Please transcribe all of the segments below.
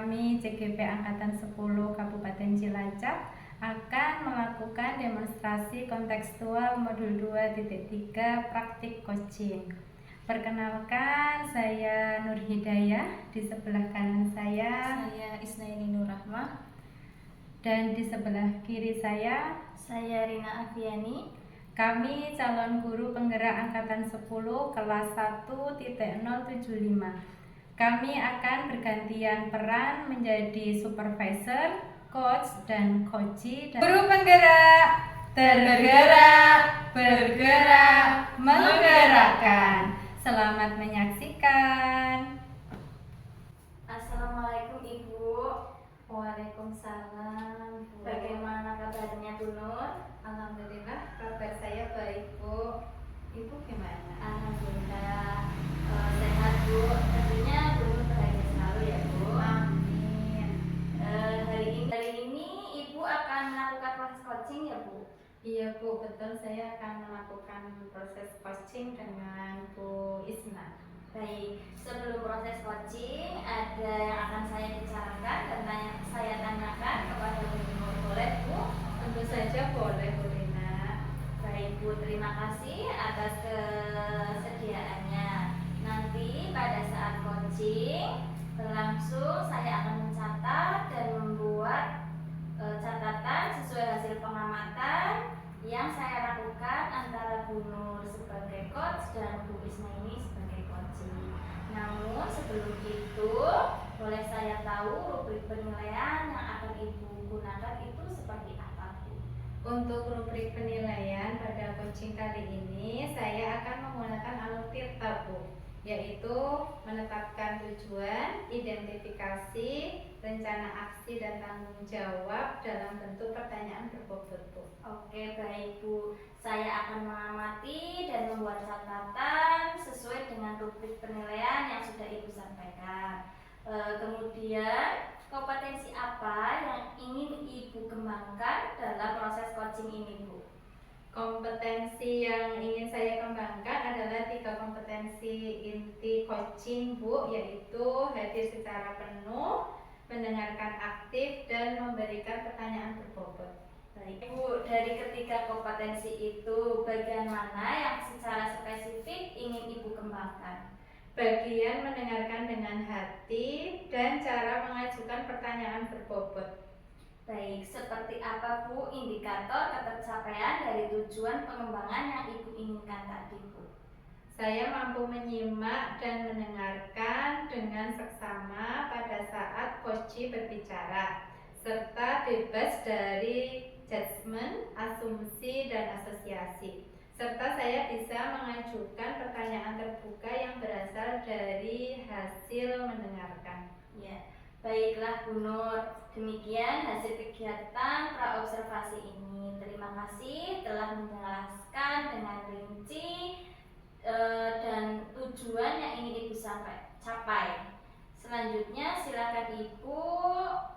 kami CGP Angkatan 10 Kabupaten Cilacap akan melakukan demonstrasi kontekstual modul 2.3 praktik coaching. Perkenalkan, saya Nur Hidayah, di sebelah kanan saya Isnaini Nur Rahmah, dan di sebelah kiri saya Rina Afiani. Kami calon guru penggerak Angkatan 10 kelas 1.075. Kami akan bergantian peran menjadi supervisor, coach, dan coachee. Guru penggerak, tergerak, bergerak, menggerakkan. Selamat menyaksikan. Assalamualaikum Ibu. Waalaikumsalam. Bagaimana kabarnya Bu Nur? Alhamdulillah, kabar saya baik, Bu. Ibu gimana? Alhamdulillah sehat Bu. Tentunya Bu Nur bahagia selalu ya Bu. Amin. Hari ini Ibu akan melakukan proses coaching ya Bu? Iya Bu, betul, saya akan melakukan proses coaching dengan Bu Isna. Baik, sebelum proses coaching ada yang akan saya bicarakan dan saya tanyakan kepada Bu Nur. Boleh Bu? Tentu saja boleh, Bu Rina. Baik Bu, terima kasih atas kesediaannya. Nanti pada saat coaching berlangsung, saya akan mencatat dan membuat catatan sesuai hasil pengamatan yang saya lakukan antara Bu Nur sebagai coach dan Bu Isna ini sebagai coaching. Namun sebelum itu, boleh saya tahu rubrik penilaian yang akan Ibu gunakan itu seperti apa Bu? Untuk rubrik penilaian pada coaching kali ini, saya akan menggunakan alur tirta, Bu, yaitu menetapkan tujuan, identifikasi, rencana aksi dan tanggung jawab dalam bentuk pertanyaan berbobot, Bu. Oke, baik Bu. Saya akan mengamati dan membuat catatan sesuai dengan rubrik penilaian yang sudah Ibu sampaikan. Kemudian kompetensi apa yang ingin Ibu kembangkan dalam proses coaching ini Bu? Kompetensi yang ingin saya kembangkan adalah 3 kompetensi inti coaching, Bu, yaitu hadir secara penuh, mendengarkan aktif, dan memberikan pertanyaan berbobot. Baik Bu, dari ketiga kompetensi itu bagian mana yang secara spesifik ingin Ibu kembangkan? Bagian mendengarkan dengan hati dan cara mengajukan pertanyaan berbobot. Baik, seperti apa Bu indikator ketercapaian dari tujuan pengembangan yang Ibu inginkan tadi Bu? Saya mampu menyimak dan mendengarkan dengan seksama pada saat coachee berbicara, serta bebas dari judgement, asumsi, dan asosiasi. Serta saya bisa mengajukan pertanyaan terbuka yang berasal dari hasil mendengarkan. Ya, baiklah Bu Nur. Demikian hasil kegiatan praobservasi ini. Terima kasih telah menjelaskan dengan rinci dan tujuan yang ingin Ibu capai. Selanjutnya silakan Ibu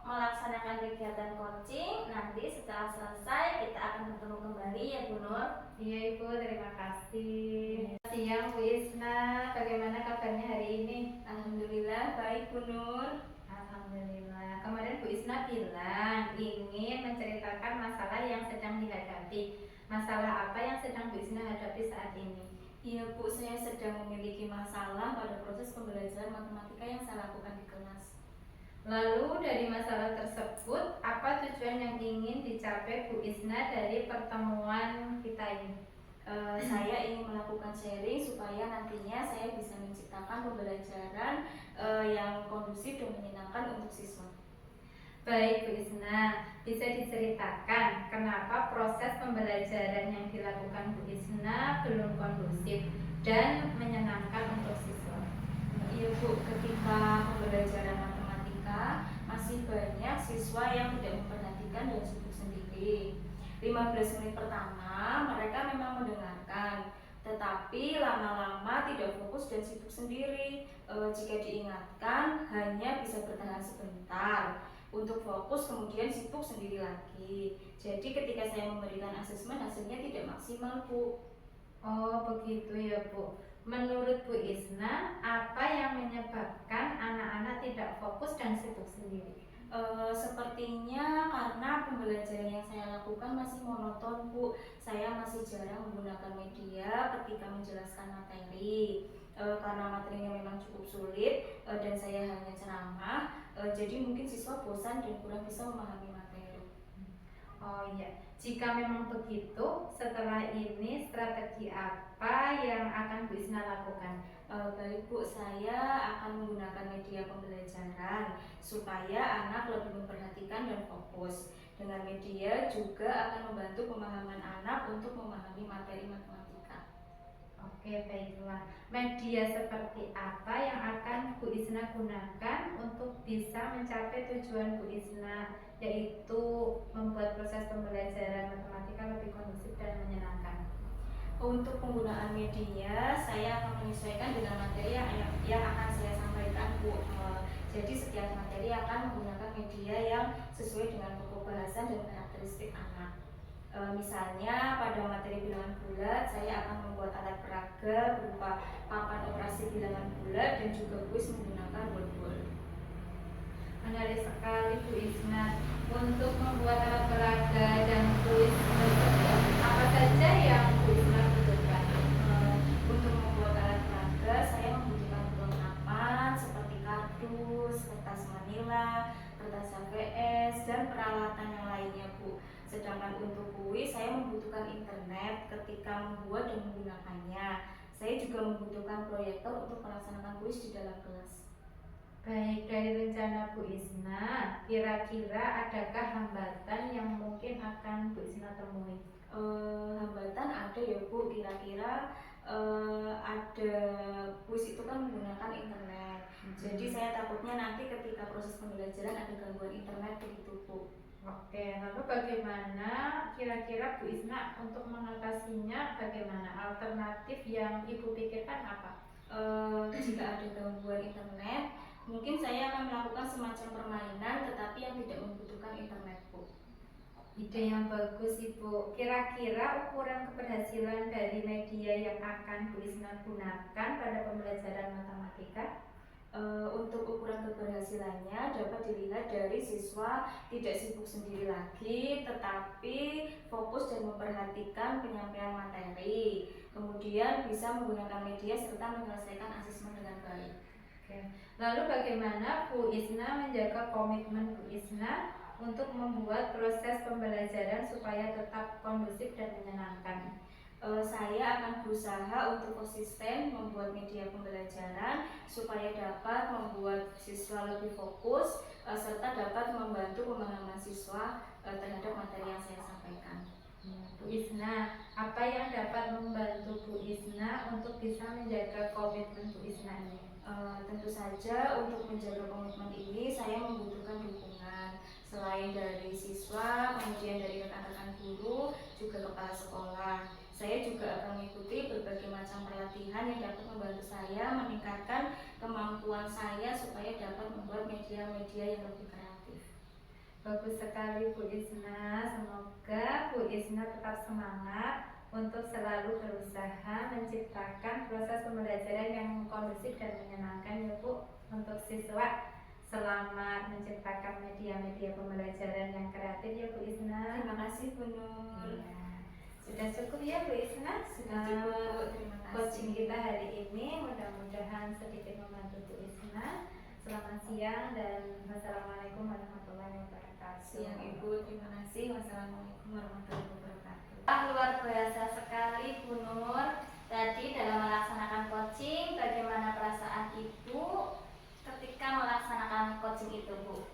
melaksanakan kegiatan coaching. Nanti setelah selesai kita akan bertemu kembali ya Bu Nur. Iya Ibu, terima kasih. Siang Bu Isna, bagaimana kabarnya hari ini? Alhamdulillah baik Bu Nur. Alhamdulillah. Kemarin Bu Isna bilang ingin menceritakan masalah yang sedang dihadapi. Masalah apa yang sedang Bu Isna hadapi saat ini? Iya Bu, saya sedang memiliki masalah pada proses pembelajaran matematika yang saya lakukan di kelas. Lalu dari masalah tersebut, apa tujuan yang ingin dicapai Bu Isna dari pertemuan kita ini? Saya ingin melakukan sharing supaya nantinya saya bisa menciptakan pembelajaran yang kondusif dan menyenangkan untuk siswa. Baik Bu Isna, bisa diceritakan kenapa proses pembelajaran yang dilakukan Bu Isna belum kondusif dan menyenangkan untuk siswa? Iya Bu, ketika pembelajaran matematika masih banyak siswa yang tidak memperhatikan dan sibuk sendiri. 15 menit pertama mereka memang mendengarkan, tetapi lama-lama tidak fokus dan sibuk sendiri. Jika diingatkan hanya bisa bertahan sebentar untuk fokus, kemudian sibuk sendiri lagi. Jadi ketika saya memberikan asesmen hasilnya tidak maksimal Bu. Oh begitu ya Bu. Menurut Bu Isna, apa yang menyebabkan anak-anak tidak fokus dan sibuk sendiri? Sepertinya karena pembelajaran yang saya lakukan masih monoton, Bu. Saya masih jarang menggunakan media ketika menjelaskan materi. Karena materinya memang cukup sulit dan saya hanya ceramah, jadi mungkin siswa bosan dan kurang bisa memahami materi. Oh iya, jika memang begitu, setelah ini strategi apa yang akan Bu Isna lakukan? Baik Bu, saya akan menggunakan media pembelajaran supaya anak lebih memperhatikan dan fokus. Dengan media juga akan membantu pemahaman anak untuk memahami materi matematika. Oke, baiklah. Media seperti apa yang akan Bu Isna gunakan untuk bisa mencapai tujuan Bu Isna, yaitu membuat proses pembelajaran matematika lebih kondusif dan menyenangkan? Untuk penggunaan media, saya akan menyesuaikan dengan materi yang akan saya sampaikan, Bu. Jadi setiap materi akan menggunakan media yang sesuai dengan pokok bahasan dan karakteristik anak. Misalnya pada materi bilangan bulat, saya akan membuat alat peraga berupa papan operasi bilangan bulat dan juga kuis menggunakan word. Menarik sekali Bu Isna. Untuk membuat alat peraga dan kuis tersebut, apa saja yang Bu Isna butuhkan? Untuk membuat alat peraga, saya membutuhkan perlengkapan seperti kardus, kertas manila, kertas HVS, dan peralatan yang lainnya, Bu. Sedangkan untuk kuis, saya membutuhkan internet ketika membuat dan menggunakannya. Saya juga membutuhkan proyektor untuk melaksanakan kuis di dalam kelas. Baik, dari rencana Bu Isna, kira-kira adakah hambatan yang mungkin akan Bu Isna temui? Hambatan ada ya Bu, kira-kira ada kuis itu kan menggunakan internet. Jadi saya takutnya nanti ketika proses pembelajaran ada gangguan internet begitu Bu. Oke, lalu bagaimana kira-kira Bu Isna untuk mengatasinya, bagaimana alternatif yang Ibu pikirkan apa? Jika ada gangguan internet, mungkin saya akan melakukan semacam permainan tetapi yang tidak membutuhkan internet, Bu. Ide yang bagus, Ibu. Kira-kira ukuran keberhasilan dari media yang akan Bu Isna gunakan pada pembelajaran matematika? Untuk ukuran keberhasilannya dapat dilihat dari siswa tidak sibuk sendiri lagi tetapi fokus dan memperhatikan penyampaian materi, kemudian bisa menggunakan media serta menyelesaikan asesmen dengan baik. Oke. Lalu bagaimana Bu Isna menjaga komitmen Bu Isna untuk membuat proses pembelajaran supaya tetap kondusif dan menyenangkan? Saya akan berusaha untuk konsisten membuat media pembelajaran supaya dapat membuat siswa lebih fokus serta dapat membantu pemahaman siswa terhadap materi yang saya sampaikan. Bu Isna, apa yang dapat membantu Bu Isna untuk bisa menjaga komitmen Bu Isna ini? Tentu saja untuk menjaga komitmen ini saya membutuhkan dukungan selain dari siswa, kemudian dari rekan-rekan guru, juga kepala sekolah. Saya juga akan mengikuti berbagai macam pelatihan yang dapat membantu saya meningkatkan kemampuan saya supaya dapat membuat media-media yang lebih kreatif. Bagus sekali Bu Isna, semoga Bu Isna tetap semangat untuk selalu berusaha menciptakan proses pembelajaran yang kondusif dan menyenangkan ya Bu untuk siswa. Selamat menciptakan media-media pembelajaran yang kreatif ya Bu Isna. Terima kasih Bu Nur. Ya. Sudah cukup ya Bu Isna? Sudah cukup, terima kasih. Coaching kita hari ini mudah-mudahan sedikit membantu Bu Isna. Selamat siang dan wassalamualaikum warahmatullahi wabarakatuh. Siang Ibu, terima kasih. Wassalamualaikum warahmatullahi wabarakatuh. Luar biasa sekali Bu Nur. Tadi dalam melaksanakan coaching, bagaimana perasaan Ibu ketika melaksanakan coaching itu, Bu?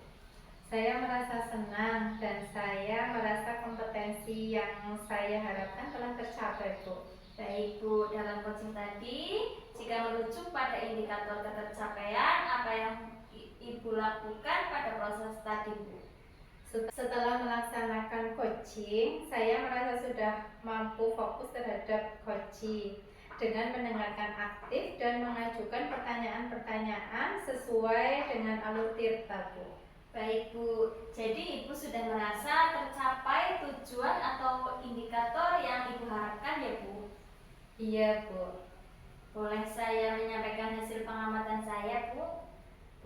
Saya merasa senang dan saya merasa kompetensi yang saya harapkan telah tercapai, Bu. Baik Bu, dalam coaching tadi, jika merujuk pada indikator ketercapaian, apa yang Ibu lakukan pada proses tadi, Bu? Setelah melaksanakan coaching, saya merasa sudah mampu fokus terhadap coaching dengan mendengarkan aktif dan mengajukan pertanyaan-pertanyaan sesuai dengan alur tirta, Bu. Baik Bu, jadi Ibu sudah merasa tercapai tujuan atau indikator yang Ibu harapkan ya Bu? Iya Bu. Boleh saya menyampaikan hasil pengamatan saya, Bu?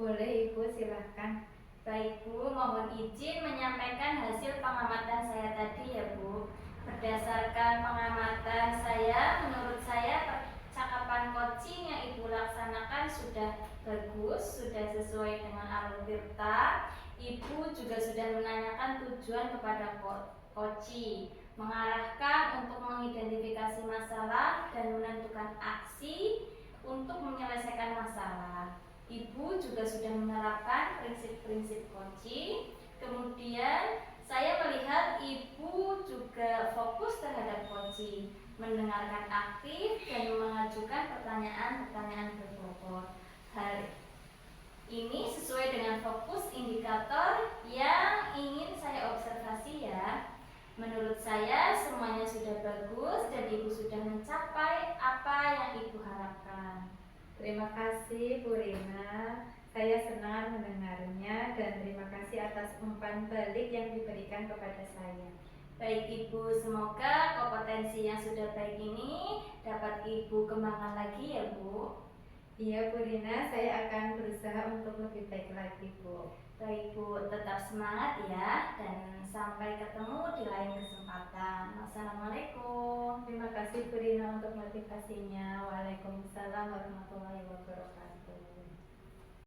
Boleh Ibu, silahkan. Baik Bu, mohon izin menyampaikan hasil pengamatan saya tadi ya Bu. Berdasarkan pengamatan saya, menurut saya percakapan coaching yang Ibu laksanakan sudah bagus, sudah sesuai dengan alur tirta. Ibu juga sudah menanyakan tujuan kepada coaching, mengarahkan untuk mengidentifikasi masalah dan menentukan aksi untuk menyelesaikan masalah. Ibu juga sudah menerapkan prinsip-prinsip coaching. Kemudian saya melihat Ibu juga fokus terhadap coaching, mendengarkan aktif dan mengajukan pertanyaan-pertanyaan berbobot. Hal ini sesuai dengan fokus indikator yang ingin saya observasi ya. Menurut saya semuanya sudah bagus dan Ibu sudah mencapai apa yang Ibu harapkan. Terima kasih Bu Rina. Saya senang mendengarnya dan terima kasih atas umpan balik yang diberikan kepada saya. Baik Ibu, semoga kompetensi yang sudah baik ini dapat Ibu kembangkan lagi ya Bu. Iya Bu Rina, saya akan berusaha untuk lebih baik lagi Bu. Baik Bu, tetap semangat ya dan sampai ketemu di lain kesempatan. Wassalamualaikum. Terima kasih Bu Rina untuk motivasinya. Waalaikumsalam warahmatullahi wabarakatuh.